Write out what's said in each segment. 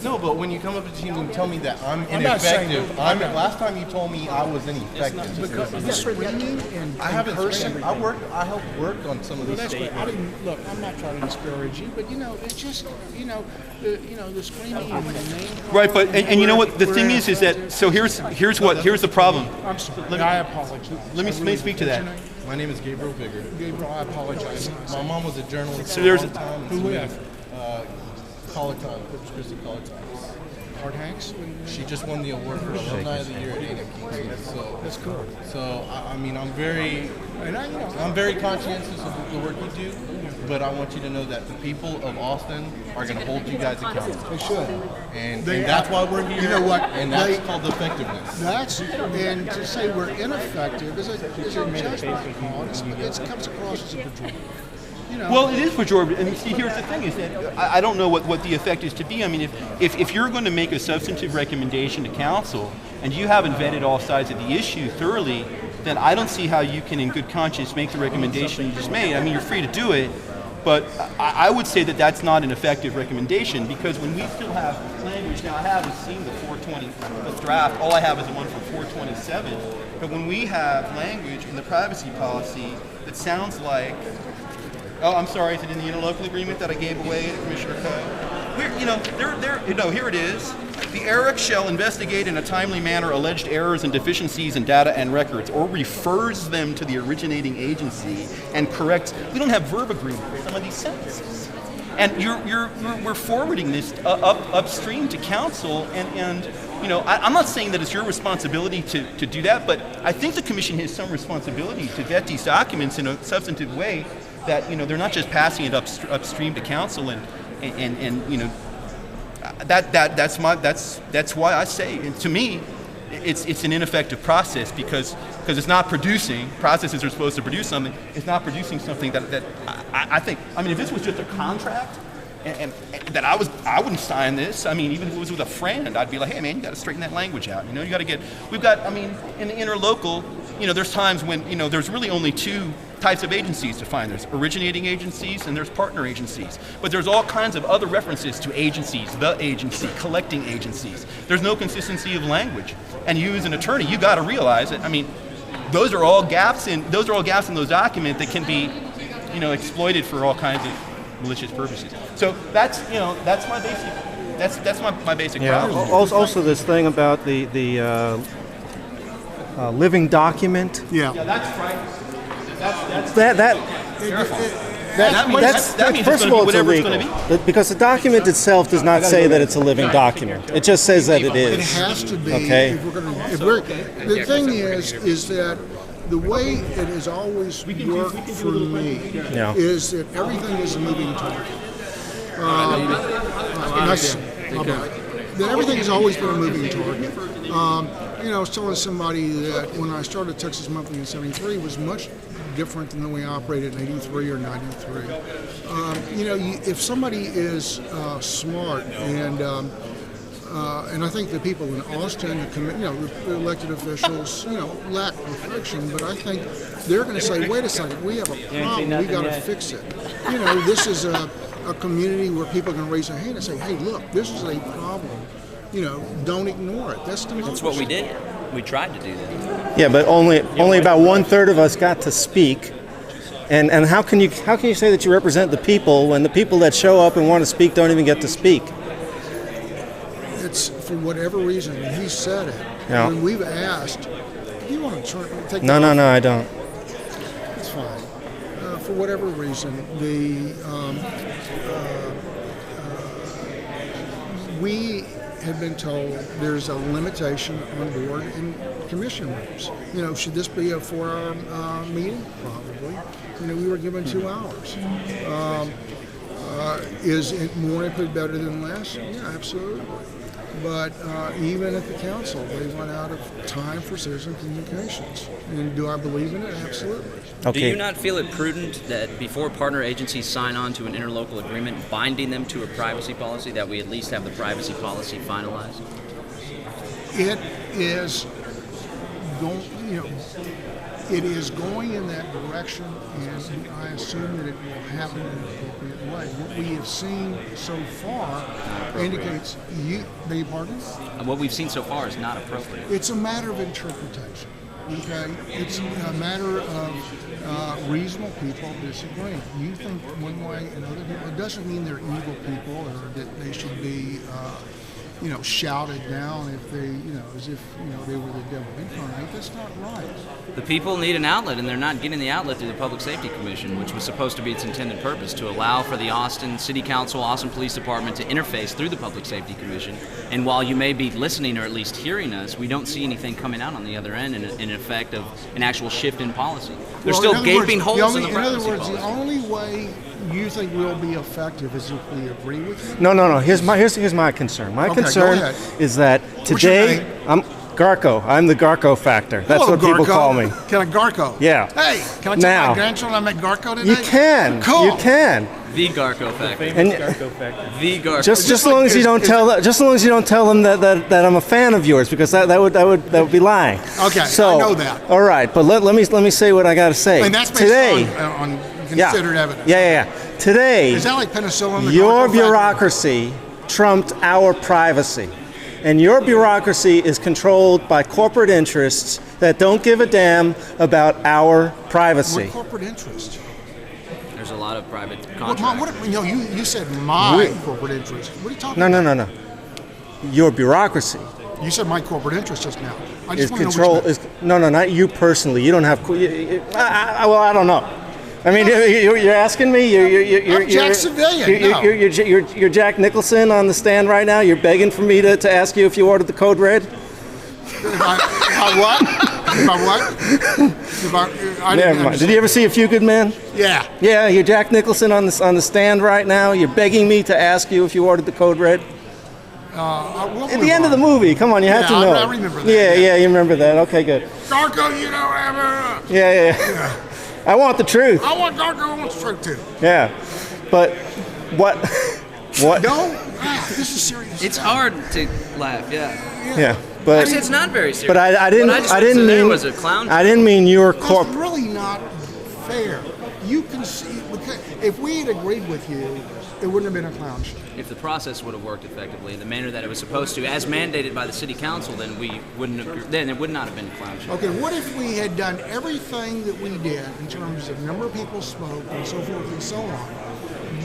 No, but when you come up to me and tell me that I'm not saying ineffective, that. last time you told me I was ineffective. Because screaming and I haven't cursing. screamed. I helped work on some of these That's great. statements. Look, I'm not trying to discourage you, but it's just the screaming and the name. Right, but and you know what the thing is that so here's the problem. I'm sorry. I apologize. Let me speak to that. My name is Gabriel Bigger. Gabriel, I apologize. My mom was a journalist So for there's a long time. Who with? College Time, Corpus Christi College Time. Art Hanks? She just won the award for Alumni of the Year at A&M. So That's cool. So I mean, I'm very conscientious of the work you do, but I want you to know that the people of Austin are going to hold you guys accountable. They should. And that's why we're here. You know what? And that's called effectiveness. And to say we're ineffective is a judgment call. It comes across as a pejorative. Well, it is pejorative. I mean, see, here's the thing: is that I don't know what the effect is to be. I mean, if you're going to make a substantive recommendation to council and you haven't vetted all sides of the issue thoroughly, then I don't see how you can, in good conscience, make the recommendation you just made. I mean, you're free to do it, but I would say that that's not an effective recommendation because when we still have language, now I haven't seen the 420 the draft. All I have is the one from 427. But when we have language in the privacy policy that sounds like. Oh, I'm sorry. Is it in the interlocal agreement that I gave away to Commissioner Coe? Here it is. The ERIC shall investigate in a timely manner alleged errors and deficiencies in data and records, or refers them to the originating agency and corrects. We don't have verb agreement for some of these sentences, and we're forwarding this upstream to council, and I'm not saying that it's your responsibility to do that, but I think the commission has some responsibility to vet these documents in a substantive way. That they're not just passing it upstream to council and that's why I say, and to me it's an ineffective process because it's not producing. Processes are supposed to produce something. It's not producing something that I think. I mean, if this was just a contract and that I wouldn't sign this. I mean, even if it was with a friend, I'd be like, hey man, you got to straighten that language out. You got to get. We've got. I mean, in the interlocal, there's times when there's really only two types of agencies to find. There's originating agencies and there's partner agencies. But there's all kinds of other references to agencies, the agency, collecting agencies. There's no consistency of language. And you as an attorney, you got to realize it. I mean, those are all gaps in those documents that can be, exploited for all kinds of malicious purposes. So that's my basic my basic problem. Also this thing about the living document. Yeah, that's right. That means first of all, it's illegal. Because the document itself does not say that it's a living document. It just says that it is. It has to be. Okay. The thing is that the way it has always worked for me is that everything is a moving target. That everything has always been a moving target. I was telling somebody that when I started Texas Monthly in '73 was much different than the way I operated in '83 or '93. If somebody is smart and I think the people in Austin, the elected officials, lack perfection, but I think they're going to say, wait a second, we have a problem, we got to fix it. This is a community where people can raise their hand and say, hey, look, this is a problem. Don't ignore it. That's what we did. We tried to do that. Yeah, but only about 1/3 of us got to speak. And how can you say that you represent the people when the people that show up and want to speak don't even get to speak? It's for whatever reason. When he said it, when we've asked, do you want to take? No, I don't. It's fine. For whatever reason, we have been told there's a limitation on board and commission rooms. Should this be a 4-hour meeting? Probably. We were given 2 hours. Is it more input better than less? Yeah, absolutely. But even at the council, they went out of time for citizen communications. And do I believe in it? Absolutely. Okay. Do you not feel it prudent that before partner agencies sign on to an interlocal agreement binding them to a privacy policy, that we at least have the privacy policy finalized? It is going, it is going in that direction, and I assume that it will happen in an appropriate way. What we have seen so far indicates beg your pardon? And what we've seen so far is not appropriate. It's a matter of interpretation. Okay, it's a matter of reasonable people disagreeing. You think one way and other people. It doesn't mean they're evil people or that they should be, shouted down if they, as if they were the devil incarnate. That's not right. The people need an outlet, and they're not getting the outlet through the Public Safety Commission, which was supposed to be its intended purpose, to allow for the Austin City Council, Austin Police Department to interface through the Public Safety Commission. And while you may be listening or at least hearing us, we don't see anything coming out on the other end in effect of an actual shift in policy. There's still gaping holes in the privacy In other words, policy. the only way you think we'll be effective is if we agree with you? No. Here's my concern. My Okay, concern go ahead. is that What's your today name? I'm Garco. I'm the Garco factor. That's Hello, what people Garco. call me. Can I Garco? Yeah. Hey, can I tell Now. my grandchildren I met Garco today? You can. Cool. You can. The Garco factor. And The Garco. just as long as you don't tell them that I'm a fan of yours, because that would be lying. Okay, So, I know that. All right, but let me say what I got to say. And that's based today. on considered evidence. Yeah. Today, Is that like penicillin? The your Garco bureaucracy trumped our privacy. And your bureaucracy is controlled by corporate interests that don't give a damn about our factor? privacy. What corporate interest? There's a lot of private What, contracts. you said my corporate interest. What are you talking about? No. Your bureaucracy You said my corporate interest just now. I is just want to know control. what you meant. No, not you personally. You don't have. Well, I don't know. I mean, you're asking me. I'm Jack Civilian, no. You're Jack Nicholson on the stand right now. You're begging for me to ask you if you ordered the code red. If I what? If I what? If I Never mind. Did you ever see A Few Good Men? Yeah. Yeah, you're Jack Nicholson on the stand right now. You're begging me to ask you if you ordered the code red. At the end of the movie, come on, you have to know. I remember that. Yeah, you remember that. Okay, good. Garco, you don't ever. Yeah. I want the truth. I want Garco. I want the truth too. Yeah, but what? No, this is serious. It's hard to laugh, yeah. Yeah, but Actually, it's not very serious. but I didn't. What just I went didn't to there mean. was a clown. I didn't mean your That's corp. really not fair. You can see, because if we had agreed with you, it wouldn't have been a clown show. If the process would have worked effectively in the manner that it was supposed to, as mandated by the city council, then we wouldn't have. Then it would not have been a clown show. Okay, what if we had done everything that we did in terms of number of people spoke and so forth and so on,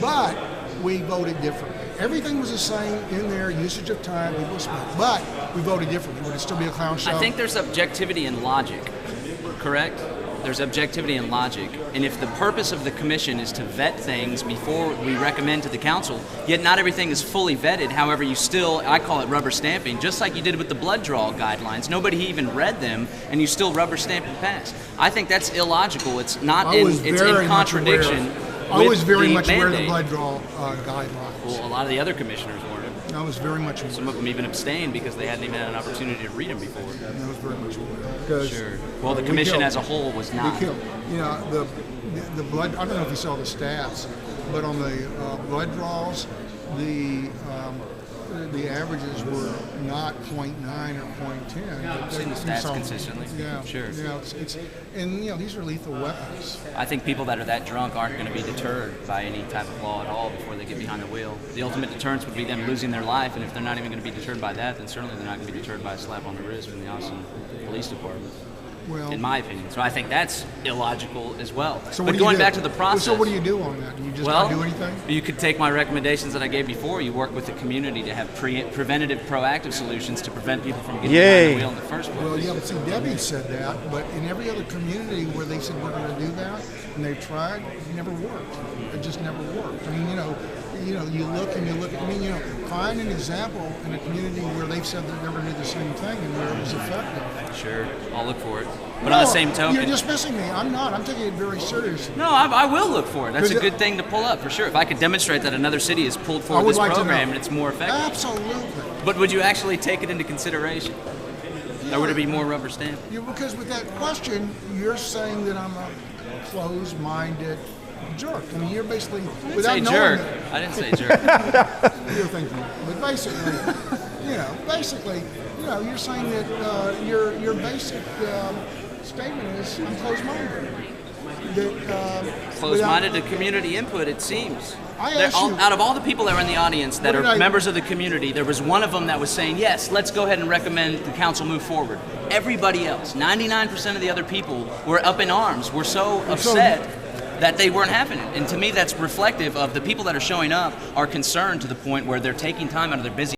but we voted differently? Everything was the same in there, usage of time, people spoke, but we voted differently. Would it still be a clown show? I think there's objectivity in logic, correct? There's objectivity in logic. And if the purpose of the commission is to vet things before we recommend to the council, yet not everything is fully vetted, however you still, I call it rubber stamping, just like you did with the blood draw guidelines. Nobody even read them, and you still rubber stamp and pass. I think that's illogical. It's not it's in contradiction. I was very with much the aware of the mandate. blood draw guidelines. Well, a lot of the other commissioners weren't. I was very much aware. Some of them even abstained because they hadn't even had an opportunity to read them before. I was very much aware. Because Sure. Well, the we commission killed- as a whole was we not. killed. The blood. I don't know if you saw the stats, but on the blood draws, the averages were not 0.9 or 0.10. I've seen the stats So, consistently. Yeah, Sure. Yeah, it's and these are lethal weapons. I think people that are that drunk aren't going to be deterred by any type of law at all before they get behind the wheel. The ultimate deterrence would be them losing their life, and if they're not even going to be deterred by that, then certainly they're not going to be deterred by a slap on the wrist from the Austin Police Department, Well, in my opinion. So I think that's illogical as well. so what But do you going do? back to the process. So what do you do on that? Do you just Well, not do anything? you could take my recommendations that I gave before. You work with the community to have preventative, proactive solutions to prevent people from getting behind the wheel in the first place. Well, yeah, but see, Debbie said that, but in every other community where they said we're going to do that, and they've tried, it never worked. It just never worked. I mean, you look and you look. I mean, find an example in a community where they've said they're never do the same thing and where it was effective. Sure, I'll look for it. But on the same token, you're dismissing me. I'm not. I'm taking it very seriously. no, I will look for it. That's a Because good thing to pull up for sure. If I could demonstrate that another city has pulled I forward would this like to program know. and it's more effective. Absolutely. But would you actually take it into consideration? Or would it be more rubber stamp? Because with that question, you're saying that I'm a closed-minded jerk. I mean, you're basically I didn't without say knowing jerk. it, I didn't say jerk. you're thinking. But basically, you're saying that your basic statement is I'm closed-minded. Closed-minded to community input, it seems. You, out of all the people that were in the audience that are I- members of the community, there was one of them that was saying, yes, let's go ahead and recommend the council move forward. Everybody else, 99% of the other people were up in arms, were so upset that they weren't having it. And to me, that's reflective of the people that are showing up are concerned to the point where they're taking time out of their busy